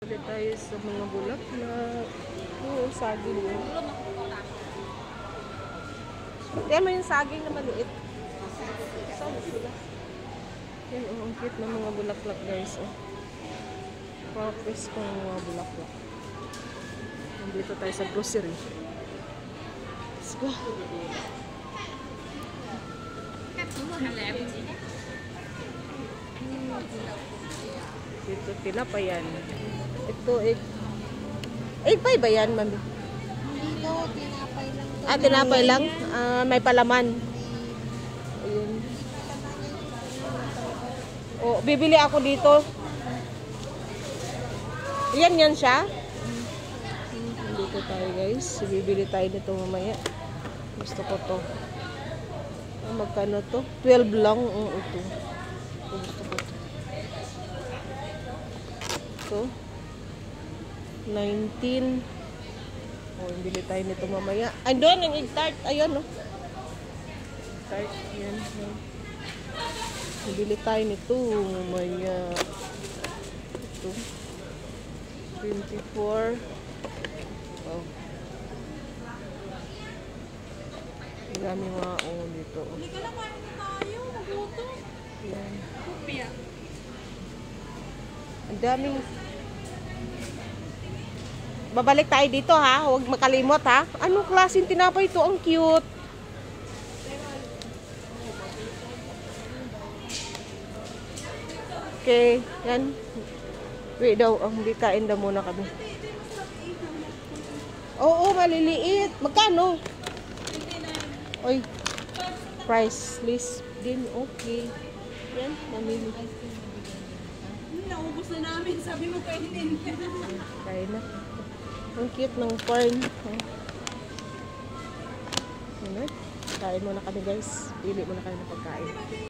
Ulit tayo sa mga bulak na saging yun. Yan mo yung saging na maliit. Saan sila? Yan ang cute na mga bulaklak guys. Purpose kong mga bulaklak. Nandito tayo sa grocery. Let's go. Dito tinapayan. Ito egg pie ba yan, mami? Dito, tinapay lang. Tinapay lang? May palaman. Ayun. Oh, bibili ako dito. Yan siya. Dito tayo guys. Bibili tayo nito mamaya. Gusto ko to. Magkano to? 12 lang. Ito. Gusto ko to. Ito. 19. Bili tayo nito mamaya. Doon ang egg tart. Ayun, no? Tart. Yan. Bili tayo nito mamaya. Ito. 24. Oh. Marami mga dito. Hindi ka lang kain na tayo. Maguto. Yan. Kupya. Ang daming... Babalik tayo dito ha. Huwag makalimot ha. Anong klaseng tinapay ito? Ang cute. Okay. Yan. Wait daw. Hindi kain daw muna kami. Oo, maliliit. Magkano? Oy. Price list din. Okay. Yan. Mamili. Naubos na namin. Sabi mo kainin. Kain na. Ang cute ng corn. Kain muna kami guys. Pili muna kayo ng pagkain.